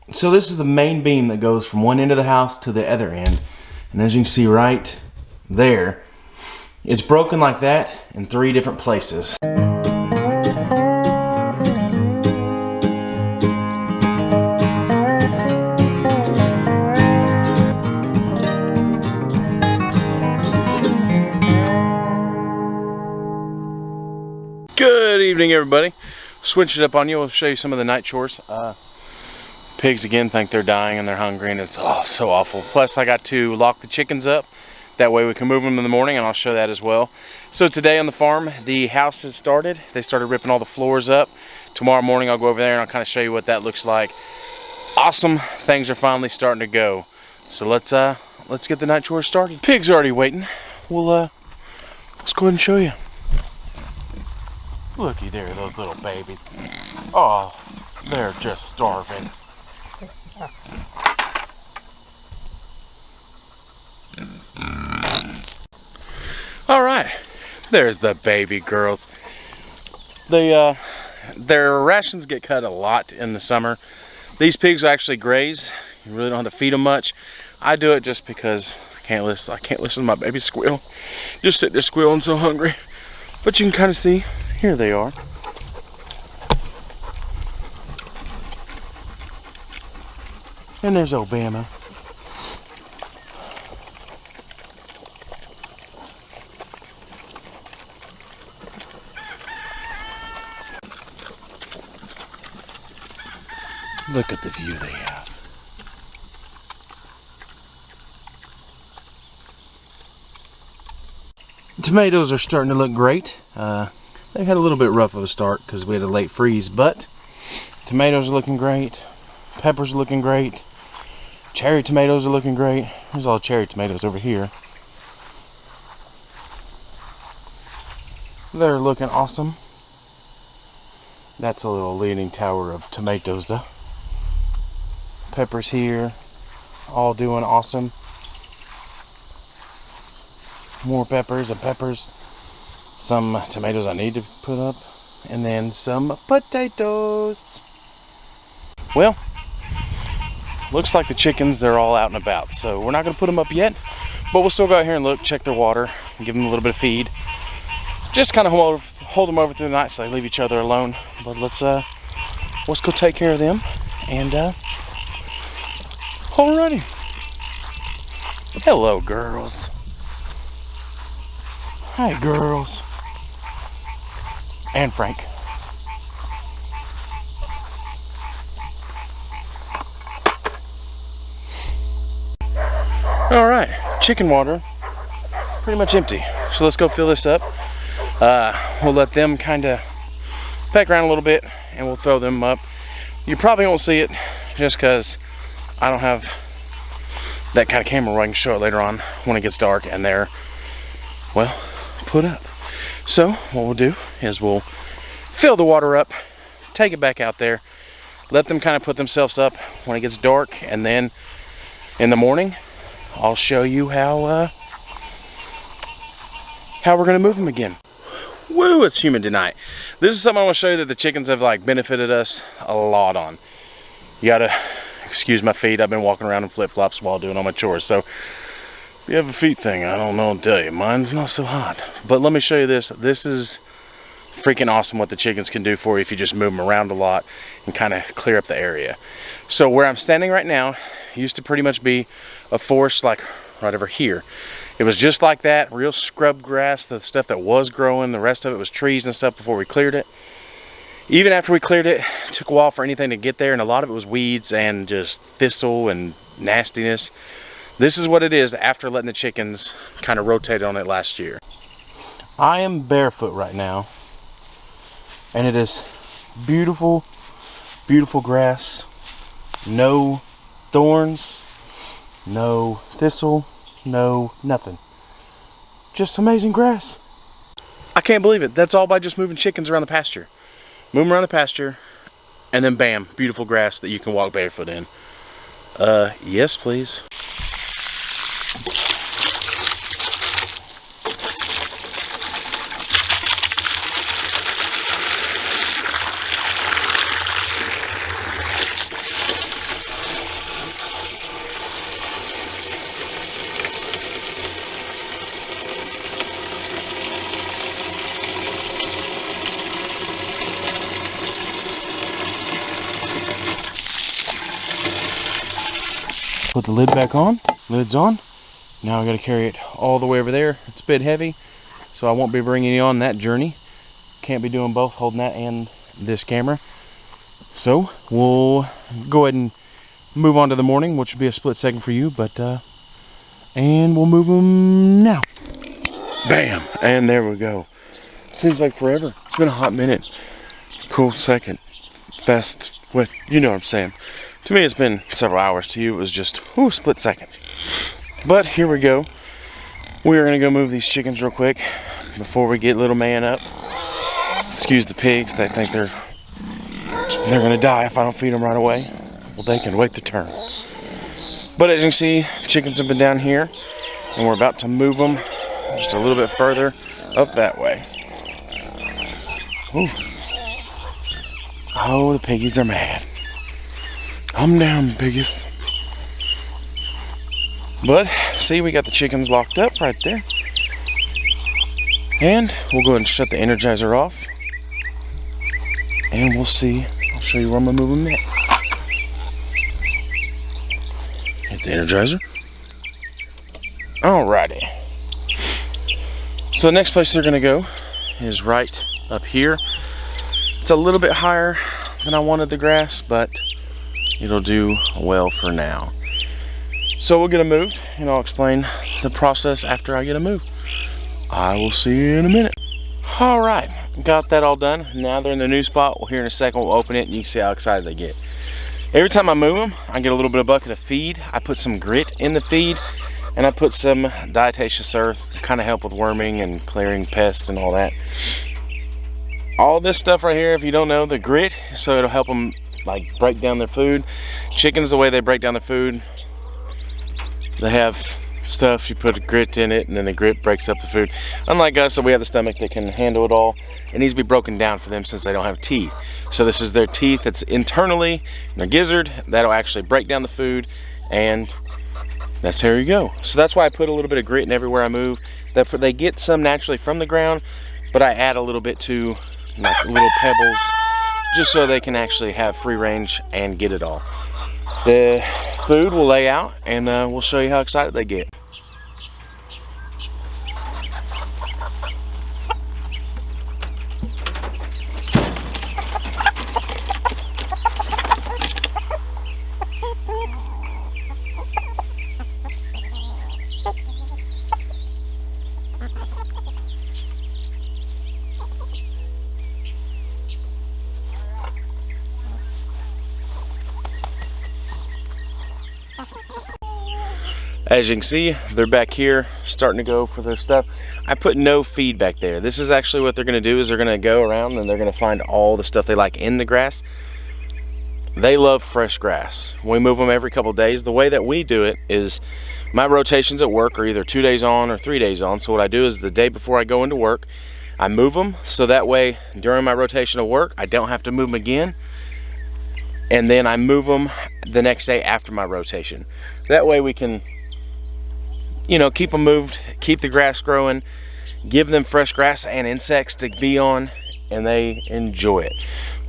So this is the main beam that goes from one end of the house to the other end. And as you can see right there, it's broken like that in 3 different places. Good evening, everybody. Switch it up on you. We'll show you some of the night chores. Pigs again think they're dying and they're hungry, and it's so awful. Plus, I got to lock the chickens up. That way we can move them in the morning, and I'll show that as well. So today on the farm, the house has started. They started ripping all the floors up. Tomorrow morning, I'll go over there and I'll kind of show you what that looks like. Awesome. Things are finally starting to go. So let's get the night chores started. Pigs are already waiting. Let's go ahead and show you. Looky there, those little babies. Oh, they're just starving. All right, there's the baby girls. Their rations get cut a lot in the summer. These pigs actually graze. You really don't have to feed them much. I do it just because I can't listen to my baby squeal. Just sit there squealing, so hungry. But you can kind of see. Here they are. And there's Obama. Look at the view they have. Tomatoes are starting to look great. They had a little bit rough of a start because we had a late freeze, but tomatoes are looking great. Peppers are looking great. Cherry tomatoes are looking great. There's all cherry tomatoes over here. They're looking awesome. That's a little leaning tower of tomatoes. Peppers here, all doing awesome. More peppers and peppers. Some tomatoes I need to put up, and then some potatoes. Well, looks like the chickens, they're all out and about, so we're not going to put them up yet, but we'll still go out here and look, check their water, and give them a little bit of feed. Just kind of hold them over through the night so they leave each other alone. But let's go take care of them, and alrighty. Hello, girls. Hi, girls. And Frank. All right, chicken water, pretty much empty. So let's go fill this up. We'll let them kind of peck around a little bit, and we'll throw them up. You probably won't see it just because I don't have that kind of camera where I can show it later on when it gets dark and they're, well, put up. So what we'll do is we'll fill the water up, take it back out there, let them kind of put themselves up when it gets dark, and then in the morning I'll show you how we're gonna move them again. Woo, it's humid tonight. This is something I want to show you that the chickens have benefited us a lot on. You gotta excuse my feet. I've been walking around in flip-flops while doing all my chores, so if you have a feet thing, I don't know what to tell you. Mine's not so hot. But let me show you this. This is freaking awesome what the chickens can do for you if you just move them around a lot and kind of clear up the area. So where I'm standing right now used to pretty much be a forest like right over here. It was just like that, real scrub grass, the stuff that was growing. The rest of it was trees and stuff before we cleared it. Even after we cleared it, it took a while for anything to get there, and a lot of it was weeds and just thistle and nastiness. This is what it is after letting the chickens kind of rotate on it last year. I am barefoot right now, and it is beautiful, beautiful grass. No thorns, no thistle, no nothing. Just amazing grass. I can't believe it. That's all by just moving chickens around the pasture. Move them around the pasture, and then bam, beautiful grass that you can walk barefoot in. Yes, please. Put the lid back on. Lid's on. Now I gotta carry it all the way over there. It's a bit heavy, so I won't be bringing you on that journey. Can't be doing both, holding that and this camera. So we'll go ahead and move on to the morning, which will be a split second for you, but and we'll move them now. Bam, and there we go. Seems like forever. It's been a hot minute. Cool second. Fast, what, you know what I'm saying. To me, it's been several hours. To you, it was just, ooh, split second. But here we go. We are gonna go move these chickens real quick before we get little man up. Excuse the pigs. They think they're gonna die if I don't feed them right away. Well, they can wait their turn. But as you can see, chickens have been down here, and we're about to move them just a little bit further up that way. Ooh. Oh, the piggies are mad. I'm down, piggies. But see, we got the chickens locked up right there. And we'll go ahead and shut the Energizer off. And we'll see. I'll show you where I'm gonna move them next. Hit the Energizer. Alrighty. So the next place they're gonna go is right up here. It's a little bit higher than I wanted the grass, but it'll do well for now. So we'll get them moved, and I'll explain the process after I get them moved. I will see you in a minute. All right, got that all done. Now they're in their new spot. Well, here in a second we'll open it, and you can see how excited they get. Every time I move them, I get a little bit of bucket of feed. I put some grit in the feed, and I put some diatomaceous earth to kind of help with worming and clearing pests and all that. All this stuff right here, if you don't know, the grit, so it'll help them like break down their food. Chickens, the way they break down their food, they have stuff, you put a grit in it, and then the grit breaks up the food. Unlike us, so we have the stomach that can handle it all. It needs to be broken down for them since they don't have teeth. So this is their teeth that's internally, their gizzard, that'll actually break down the food, and that's there you go. So that's why I put a little bit of grit in everywhere I move. They get some naturally from the ground, but I add a little bit to like little pebbles, just so they can actually have free range and get it all. The food will lay out, and we'll show you how excited they get. As you can see, they're back here starting to go for their stuff. I put no feed back there. This is actually what they're going to do, is they're going to go around and they're going to find all the stuff they like in the grass. They love fresh grass. We move them every couple days. The way that we do it is my rotations at work are either 2 days on or 3 days on. So what I do is the day before I go into work, I move them, so that way during my rotation of work I don't have to move them again, and then I move them the next day after my rotation. That way we can, you know, keep them moved, keep the grass growing, give them fresh grass and insects to be on, and they enjoy it.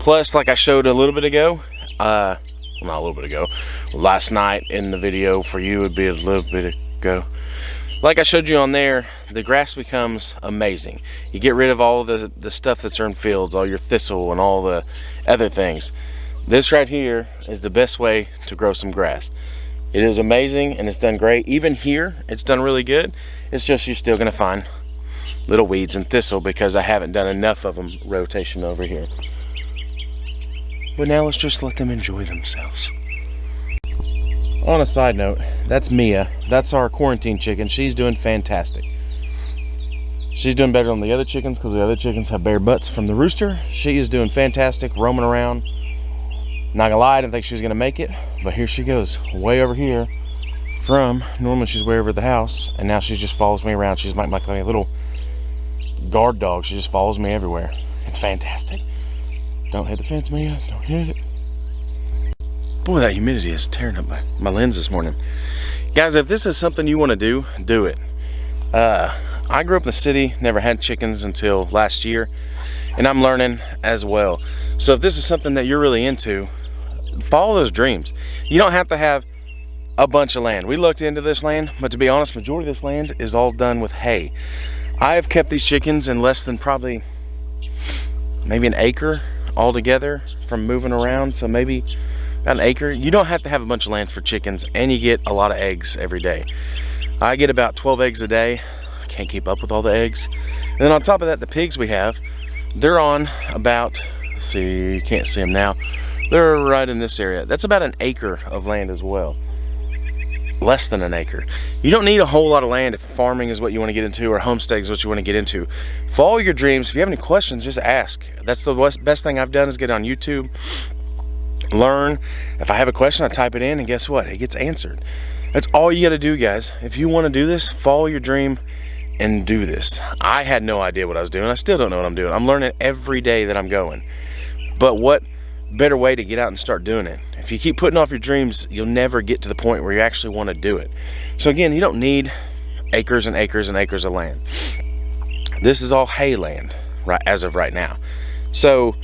Plus, like I showed a little bit ago, well, not a little bit ago, last night in the video, for you would be a little bit ago. Like I showed you on there, the grass becomes amazing. You get rid of all the stuff that's in fields, all your thistle and all the other things. This right here is the best way to grow some grass. It is amazing, and it's done great. Even here, it's done really good. It's just you're still gonna find little weeds and thistle because I haven't done enough of them rotation over here. But now let's just let them enjoy themselves. On a side note, that's Mia. That's our quarantine chicken. She's doing fantastic. She's doing better than the other chickens because the other chickens have bare butts from the rooster. She is doing fantastic, roaming around. Not gonna lie, I didn't think she was gonna make it, but here she goes, way over here from, normally she's way over at the house, and now she just follows me around. She's like a little guard dog. She just follows me everywhere. It's fantastic. Don't hit the fence, Mia, don't hit it. Boy, that humidity is tearing up my lens this morning. Guys, if this is something you wanna do, do it. I grew up in the city, never had chickens until last year, and I'm learning as well. So if this is something that you're really into, follow those dreams. You don't have to have a bunch of land. We looked into this land, but to be honest, majority of this land is all done with hay. I have kept these chickens in less than probably maybe an acre altogether from moving around, so maybe about an acre. You don't have to have a bunch of land for chickens, and you get a lot of eggs every day. I get about 12 eggs a day. I can't keep up with all the eggs. And then on top of that, the pigs we have, they're on about, let's see, you can't see them now. They're right in this area. That's about an acre of land as well. Less than an acre. You don't need a whole lot of land if farming is what you want to get into or homesteading is what you want to get into. Follow your dreams. If you have any questions, just ask. That's the best thing I've done is get on YouTube, learn. If I have a question, I type it in, and guess what? It gets answered. That's all you got to do, guys. If you want to do this, follow your dream and do this. I had no idea what I was doing. I still don't know what I'm doing. I'm learning every day that I'm going. But what better way to get out and start doing it? If you keep putting off your dreams, you'll never get to the point where you actually want to do it. So again, you don't need acres and acres and acres of land. This is all hay land right as of right now. So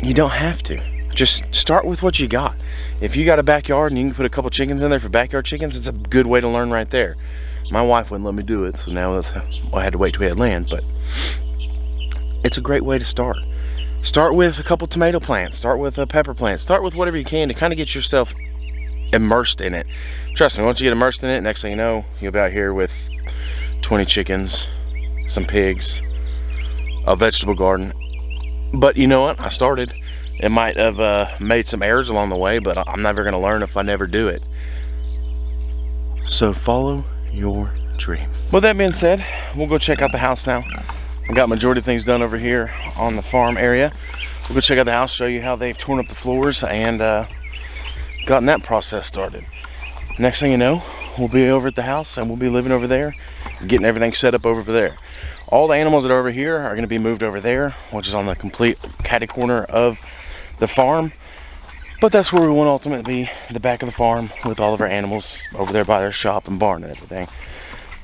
you don't have to. Just start with what you got. If you got a backyard and you can put a couple chickens in there for backyard chickens, it's a good way to learn right there. My wife wouldn't let me do it, so now I had to wait till we had land, but it's a great way to start. Start with a couple tomato plants, start with a pepper plant, start with whatever you can to kind of get yourself immersed in it. Trust me, once you get immersed in it, next thing you know, you'll be out here with 20 chickens, some pigs, a vegetable garden. But you know what? I started. It might have made some errors along the way, but I'm never going to learn if I never do it. So follow your dreams. With that being said, we'll go check out the house now. I got majority of things done over here on the farm area. We'll go check out the house, show you how they've torn up the floors and gotten that process started. Next thing you know, we'll be over at the house and we'll be living over there, getting everything set up over there. All the animals that are over here are going to be moved over there, which is on the complete catty corner of the farm. But that's where we want to ultimately be, the back of the farm with all of our animals over there by their shop and barn and everything.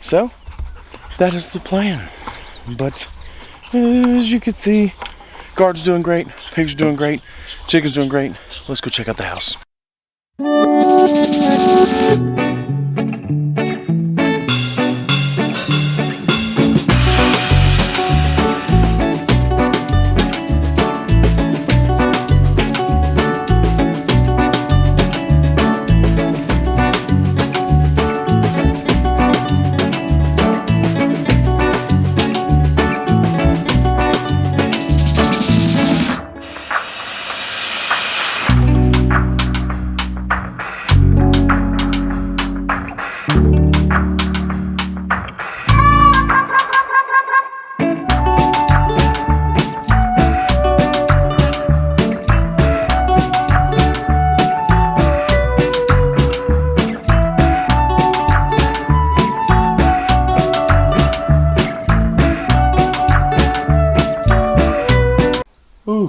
So that is the plan. But as you can see, garden's doing great, pigs are doing great, chicken's doing great. Let's go check out the house.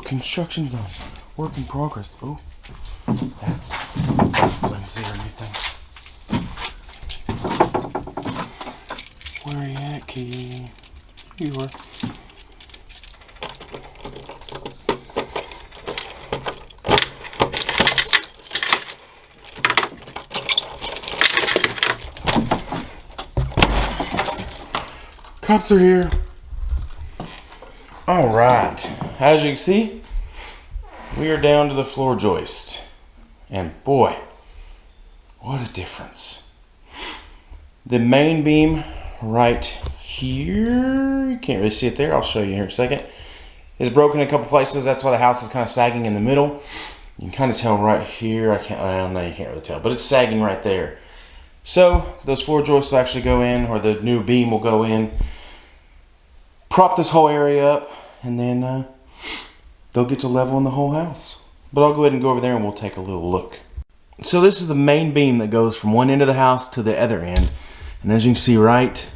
Construction done. Work in progress. Oh, that's flimsy or anything. Where are you at, Key? You are. Cops are here. All right. As you can see, we are down to the floor joist. And boy, what a difference. The main beam right here, you can't really see it there, I'll show you here in a second, is broken in a couple places. That's why the house is kind of sagging in the middle. You can kind of tell right here, I know you can't really tell, but it's sagging right there. So those floor joists will actually go in, or the new beam will go in, prop this whole area up, and then they'll get to level in the whole house. But I'll go ahead and go over there and we'll take a little look. So this is the main beam that goes from one end of the house to the other end. And as you can see right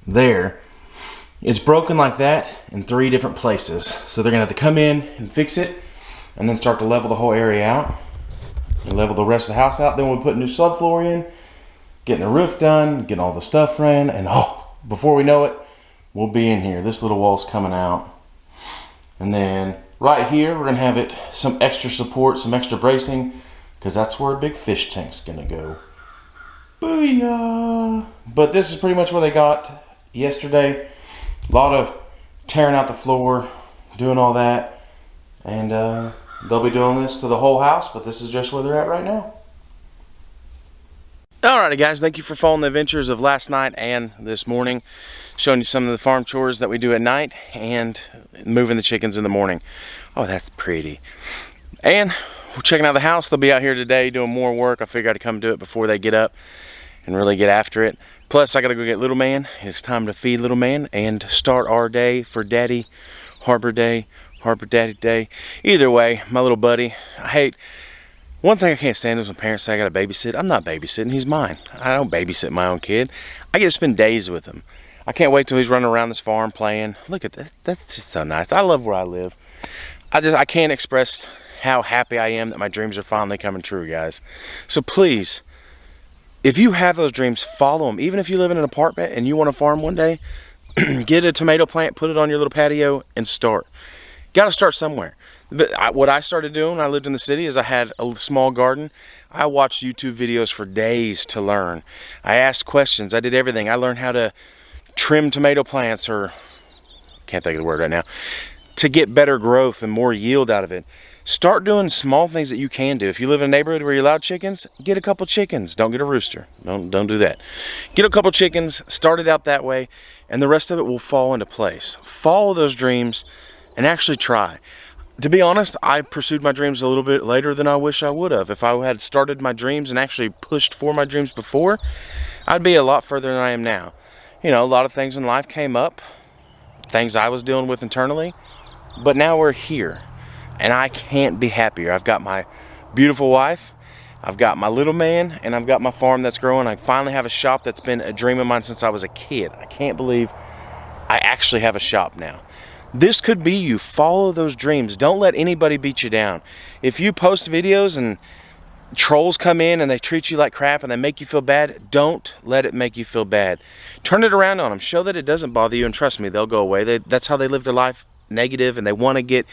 there, it's broken like that in 3 different places. So they're gonna have to come in and fix it and then start to level the whole area out and level the rest of the house out. Then we'll put new subfloor in, getting the roof done, getting all the stuff ran, and before we know it, we'll be in here. This little wall's coming out. And then right here, we're gonna have some extra support, some extra bracing, because that's where a big fish tank's gonna go. Booyah! But this is pretty much what they got yesterday. A lot of tearing out the floor, doing all that. And they'll be doing this to the whole house, but this is just where they're at right now. Alrighty guys, thank you for following the adventures of last night and this morning. Showing you some of the farm chores that we do at night and moving the chickens in the morning. Oh, that's pretty. And we're checking out the house. They'll be out here today doing more work. I figured I'd come do it before they get up and really get after it. Plus, I gotta go get little man. It's time to feed little man and start our day for daddy, Harbor Day, Harbor Daddy Day. Either way, my little buddy, one thing I can't stand is when parents say I gotta babysit. I'm not babysitting, he's mine. I don't babysit my own kid. I get to spend days with him. I can't wait till he's running around this farm playing. Look at that, that's just so nice. I love where I live. I can't express how happy I am that my dreams are finally coming true, guys. So please, if you have those dreams, follow them. Even if you live in an apartment and you want to farm one day, get a tomato plant, put it on your little patio, and start. Got to start somewhere. But what I started doing when I lived in the city is I had a small garden. I watched YouTube videos for days to learn. I asked questions. I did everything. I learned how to trim tomato plants, or can't think of the word right now, to get better growth and more yield out of it. Start doing small things that you can do. If you live in a neighborhood where you're allowed chickens, get a couple chickens. Don't get a rooster. Don't do that. Get a couple chickens, start it out that way, and the rest of it will fall into place. Follow those dreams and actually try. To be honest, I pursued my dreams a little bit later than I wish I would have. If I had started my dreams and actually pushed for my dreams before, I'd be a lot further than I am now. You know, a lot of things in life came up, things I was dealing with internally, but now we're here. And I can't be happier. I've got my beautiful wife, I've got my little man, and I've got my farm that's growing. I finally have a shop that's been a dream of mine since I was a kid. I can't believe I actually have a shop now. This could be you. Follow those dreams. Don't let anybody beat you down. If you post videos and trolls come in and they treat you like crap and they make you feel bad, don't let it make you feel bad. Turn it around on them. Show that it doesn't bother you, and trust me, they'll go away. That's how they live their life, negative, and they want to get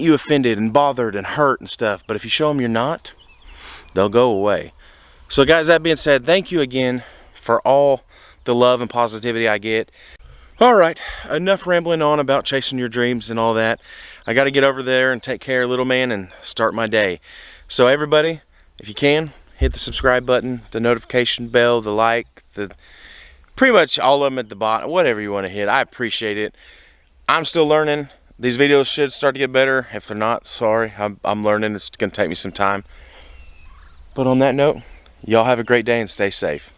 you offended and bothered and hurt and stuff. But if you show them you're not, they'll go away. So guys, that being said, thank you again for all the love and positivity I get. All right, enough rambling on about chasing your dreams and all that. I got to get over there and take care of little man and start my day. So everybody, if you can, hit the subscribe button, the notification bell, the like, pretty much all of them at the bottom, whatever you want to hit. I appreciate it. I'm still learning. These videos should start to get better. If they're not, sorry. I'm learning. It's going to take me some time. But on that note, y'all have a great day and stay safe.